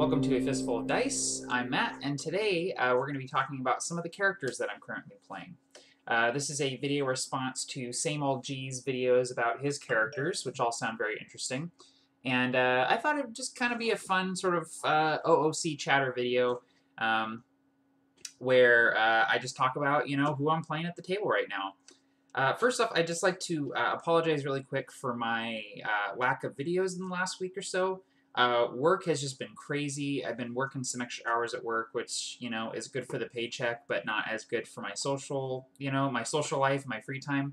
Welcome to A Fistful of Dice. I'm Matt, and today we're going to be talking about some of the characters that I'm currently playing. This is a video response to sameoldji's videos about his characters, which all sound very interesting. And I thought it would just kind of be a fun sort of OOC chatter video where I just talk about, who I'm playing at the table right now. First off, I'd just like to apologize really quick for my lack of videos in the last week or so. Work has just been crazy. I've been working some extra hours at work, which, is good for the paycheck, but not as good for my social, my social life, my free time.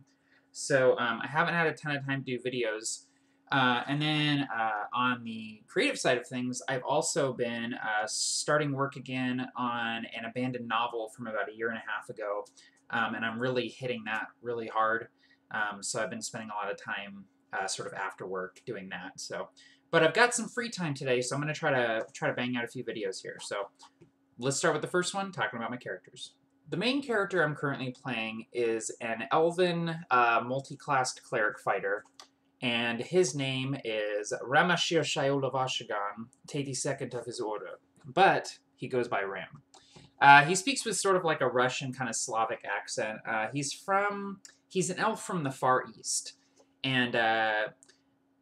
So I haven't had a ton of time to do videos. And then on the creative side of things, I've also been starting work again on an abandoned novel from about a year and a half ago. And I'm really hitting that really hard. So I've been spending a lot of time sort of after work doing that. But I've got some free time today, so I'm going to try to bang out a few videos here. So let's start with the first one, talking about my characters. The main character I'm currently playing is an elven multi-classed cleric fighter, and his name is Ramm, 82nd of his order, but he goes by Ramm. He speaks with sort of like a Russian kind of Slavic accent. He's an elf from the Far East, and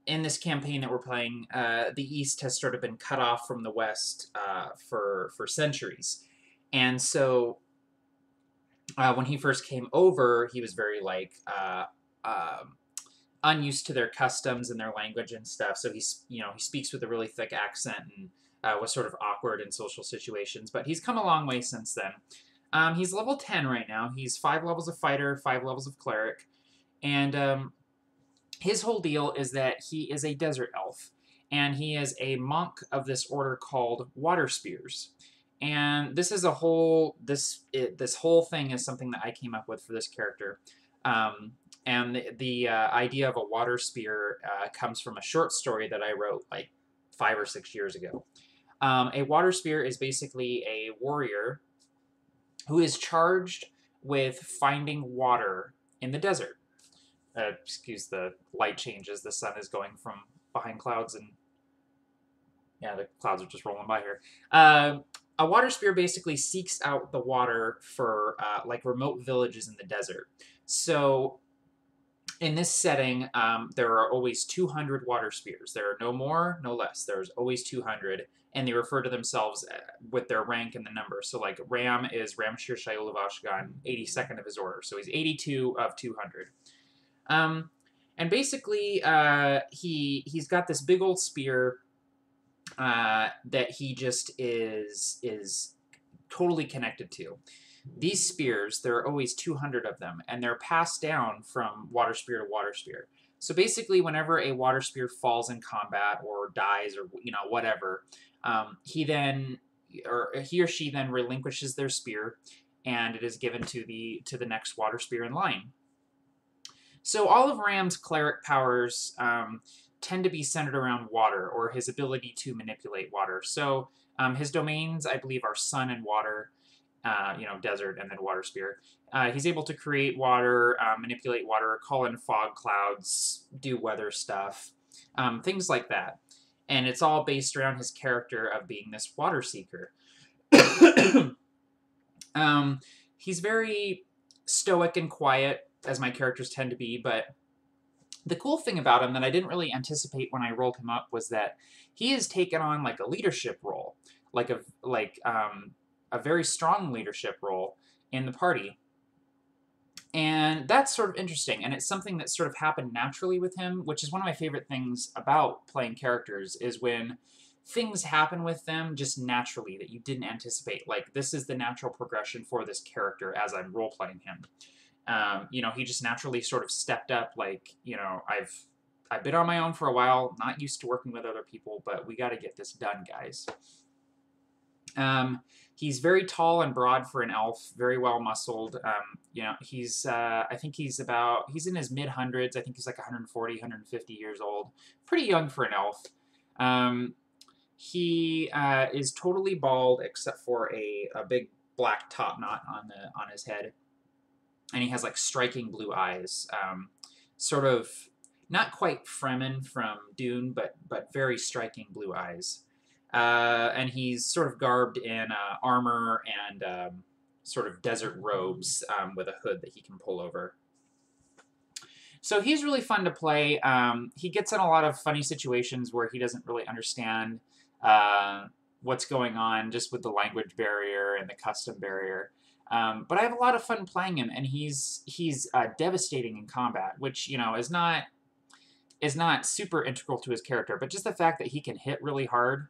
in this campaign that we're playing, the East has sort of been cut off from the West for centuries. And so when he first came over, he was very unused to their customs and their language and stuff. So he speaks with a really thick accent and was sort of awkward in social situations. But he's come a long way since then. He's level 10 right now. He's 5 levels of fighter, 5 levels of cleric, and his whole deal is that he is a desert elf, and he is a monk of this order called Water Spears. And this is this whole thing is something that I came up with for this character. And the idea of a water spear comes from a short story that I wrote like 5 or 6 years ago. A water spear is basically a warrior who is charged with finding water in the desert. Excuse the light changes. The sun is going from behind clouds, and yeah, the clouds are just rolling by here. A water spear basically seeks out the water for like remote villages in the desert. So in this setting, there are always 200 water spears. There are no more, no less. There's always 200, and they refer to themselves with their rank and the number. So like Ramm is Ramm 82nd of his order. So he's 82 of 200. And basically, he's got this big old spear that he just is totally connected to. These spears, there are always 200 of them, and they're passed down from water spear to water spear. So basically, whenever a water spear falls in combat or dies or whatever, he or she then relinquishes their spear, and it is given to the next water spear in line. So all of Ramm's cleric powers tend to be centered around water, or his ability to manipulate water. So his domains, I believe, are sun and water, desert and then water spear. He's able to create water, manipulate water, call in fog clouds, do weather stuff, things like that. And it's all based around his character of being this water seeker. He's very stoic and quiet, as my characters tend to be, but the cool thing about him that I didn't really anticipate when I rolled him up was that he has taken on like a leadership role, like a very strong leadership role in the party. And that's sort of interesting, and it's something that sort of happened naturally with him, which is one of my favorite things about playing characters, is when things happen with them just naturally that you didn't anticipate. Like, this is the natural progression for this character as I'm role-playing him. He just naturally sort of stepped up, like, I've been on my own for a while, not used to working with other people, but we got to get this done, guys. He's very tall and broad for an elf, very well muscled. He's, I think he's in his mid-hundreds. I think he's like 140, 150 years old. Pretty young for an elf. He is totally bald except for a big black top knot on his head. And he has like striking blue eyes, sort of not quite Fremen from Dune, but very striking blue eyes. and he's sort of garbed in armor and sort of desert robes with a hood that he can pull over. So he's really fun to play. He gets in a lot of funny situations where he doesn't really understand what's going on just with the language barrier and the custom barrier. But I have a lot of fun playing him, and he's devastating in combat, which, you know, is not super integral to his character, but just the fact that he can hit really hard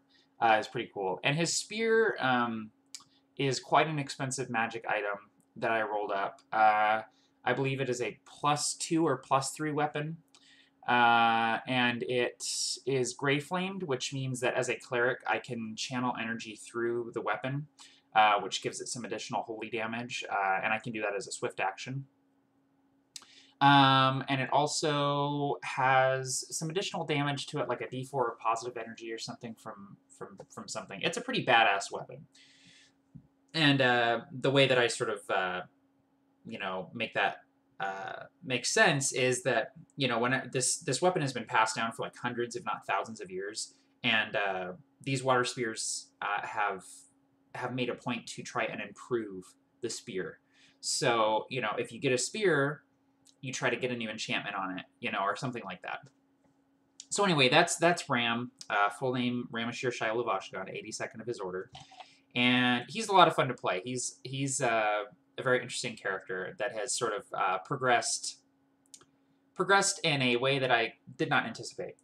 is pretty cool. And his spear is quite an expensive magic item that I rolled up. I believe it is a +2 or +3 weapon. And it is gray flamed, which means that as a cleric, I can channel energy through the weapon, which gives it some additional holy damage, and I can do that as a swift action. And it also has some additional damage to it, like a D4 of positive energy or something from something. It's a pretty badass weapon. And the way that I sort of make that make sense is that, you know, when this weapon has been passed down for like hundreds, if not thousands of years, and these water spears have made a point to try and improve the spear. So, you know, if you get a spear, you try to get a new enchantment on it, you know, or something like that. So anyway, that's Ramm, full name Ramashir Shai Luvashgan, 82nd of his order, and he's a lot of fun to play. He's a very interesting character that has sort of progressed in a way that I did not anticipate.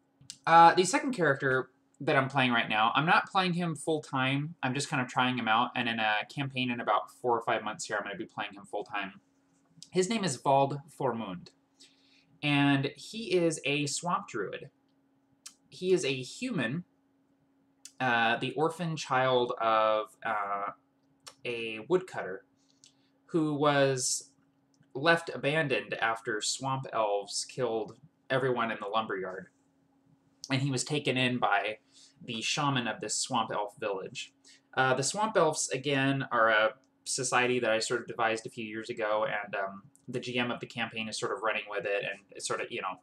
The second character that I'm playing right now, I'm not playing him full time. I'm just kind of trying him out, and in a campaign in about 4 or 5 months here, I'm going to be playing him full time. His name is Wald Formund, and he is a swamp druid. He is a human, the orphan child of a woodcutter who was left abandoned after swamp elves killed everyone in the lumberyard. And he was taken in by the shaman of this swamp elf village. The swamp elves, again, are a society that I sort of devised a few years ago, and the GM of the campaign is sort of running with it and sort of, you know,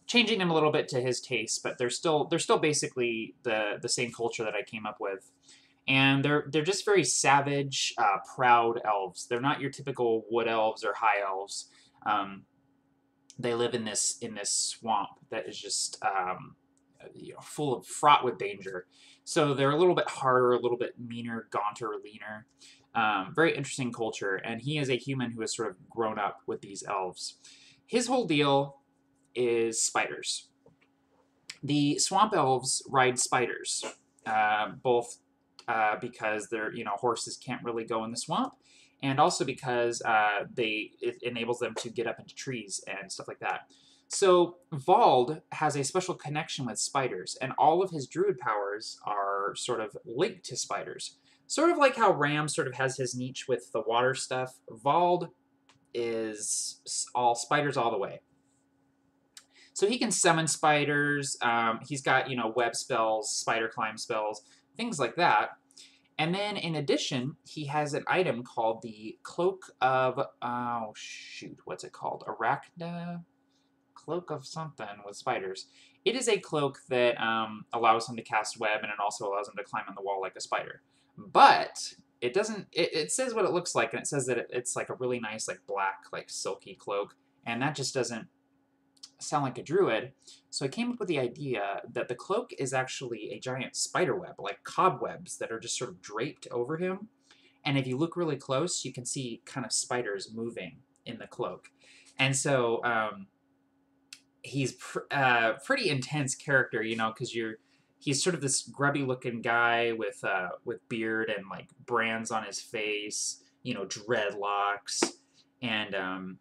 changing them a little bit to his taste, but they're still basically the same culture that I came up with. And they're just very savage, proud elves. They're not your typical wood elves or high elves. They live in this swamp that is just full of fraught with danger. So they're a little bit harder, a little bit meaner, gaunter, leaner. Very interesting culture, and he is a human who has sort of grown up with these elves. His whole deal is spiders. The swamp elves ride spiders, both because horses can't really go in the swamp, and also because it enables them to get up into trees and stuff like that. So Wald has a special connection with spiders, and all of his druid powers are sort of linked to spiders. Sort of like how Ramm sort of has his niche with the water stuff, Wald is all spiders all the way. So he can summon spiders, he's got, you know, web spells, spider climb spells, things like that. And then, in addition, he has an item called the Cloak of, what's it called? Arachna? Cloak of something with spiders. It is a cloak that allows him to cast web, and it also allows him to climb on the wall like a spider. But it doesn't, it says what it looks like, and it says that it's like a really nice, like black, like silky cloak, and that just doesn't sound like a druid. So I came up with the idea that the cloak is actually a giant spider web, like cobwebs that are just sort of draped over him. And if you look really close, you can see kind of spiders moving in the cloak. And so he's pretty intense character, you know, because he's sort of this grubby-looking guy with beard and like brands on his face, you know, dreadlocks, and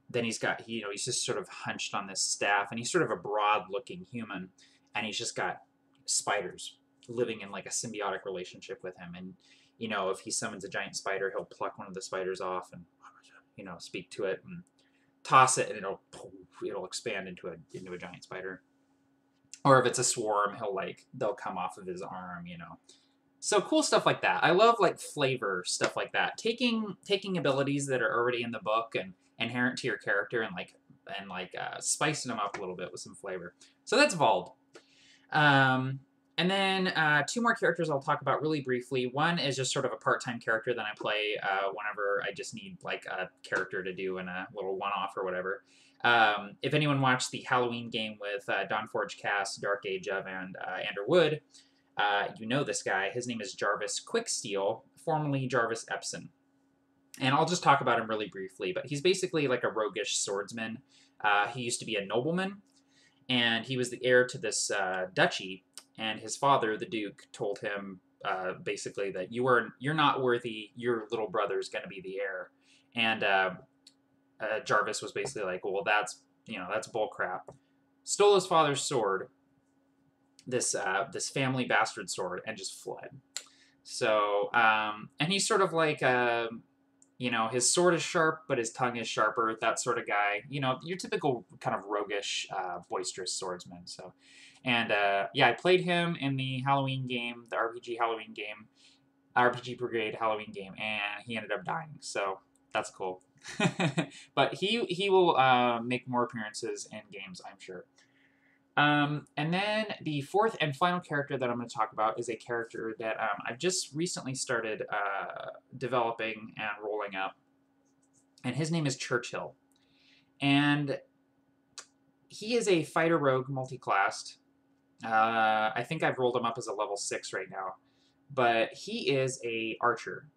then he's got, you know, he's just sort of hunched on this staff, and he's sort of a broad-looking human, and he's just got spiders living in like a symbiotic relationship with him. And, you know, if he summons a giant spider, he'll pluck one of the spiders off and, you know, speak to it and toss it, and it'll expand into a giant spider. Or if it's a swarm, they'll come off of his arm, you know. So cool stuff like that. I love like flavor stuff like that. Taking abilities that are already in the book and inherent to your character and spicing them up a little bit with some flavor. So that's Wald. And then two more characters I'll talk about really briefly. One is just sort of a part-time character that I play whenever I just need like a character to do in a little one-off or whatever. If anyone watched the Halloween game with Don Forge Cass, Dark Age of, and Andrew Wood, you know this guy. His name is Jarvis Quicksteel, formerly Jarvis Epson. And I'll just talk about him really briefly, but he's basically like a roguish swordsman. He used to be a nobleman, and he was the heir to this duchy, and his father, the Duke, told him basically that you're not worthy, your little brother's going to be the heir. And Jarvis was basically like, well, that's bull crap. Stole his father's sword, this family bastard sword, and just fled. So, and he's sort of like, his sword is sharp, but his tongue is sharper, that sort of guy. Your typical kind of roguish, boisterous swordsman. So, and yeah, I played him in the Halloween game, the RPG Halloween game, RPG Brigade Halloween game, and he ended up dying. So that's cool. But he will make more appearances in games, I'm sure. And then the fourth and final character that I'm going to talk about is a character that I've just recently started developing and rolling up. And his name is Churchhill. And he is a fighter rogue multi-classed. I think I've rolled him up as a level 6 right now. But he is a archer.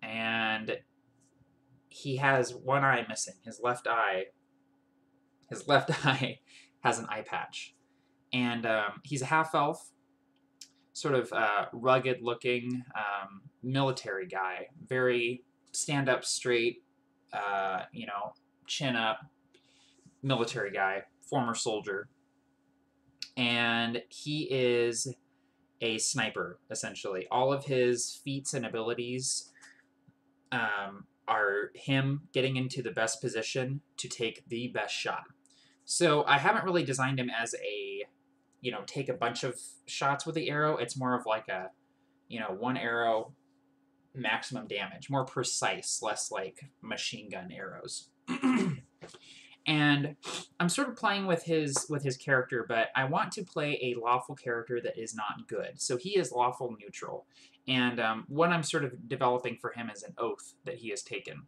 And he has one eye missing. His left eye has an eye patch. And he's a half-elf, sort of rugged-looking military guy. Very stand-up straight, chin up military guy, former soldier. And he is a sniper, essentially. All of his feats and abilities are him getting into the best position to take the best shot. So I haven't really designed him as a, take a bunch of shots with the arrow. It's more of like a, one arrow, maximum damage, more precise, less like machine gun arrows. And I'm sort of playing with his character, but I want to play a lawful character that is not good. So he is lawful neutral. And what I'm sort of developing for him is an oath that he has taken.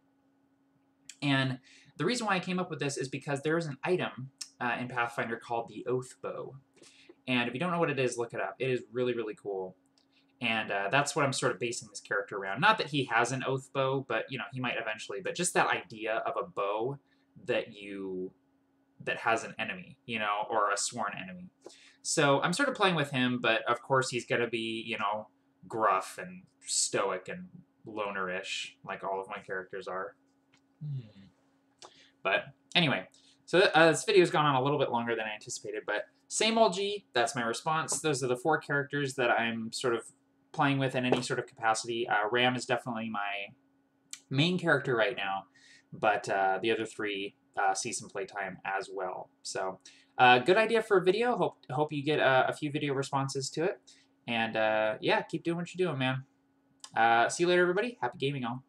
And the reason why I came up with this is because there is an item in Pathfinder called the Oath Bow. And if you don't know what it is, look it up. It is really, really cool. And that's what I'm sort of basing this character around. Not that he has an Oath Bow, but, he might eventually. But just that idea of a bow that has an enemy, or a sworn enemy. So I'm sort of playing with him, but of course he's going to be, gruff and stoic and loner-ish, like all of my characters are. But anyway, so this video's gone on a little bit longer than I anticipated, but sameoldji, that's my response. Those are the 4 characters that I'm sort of playing with in any sort of capacity. Ramm is definitely my main character right now, but the other 3 see some playtime as well. So good idea for a video. Hope you get a few video responses to it. And yeah, keep doing what you're doing, man. See you later, everybody. Happy gaming all.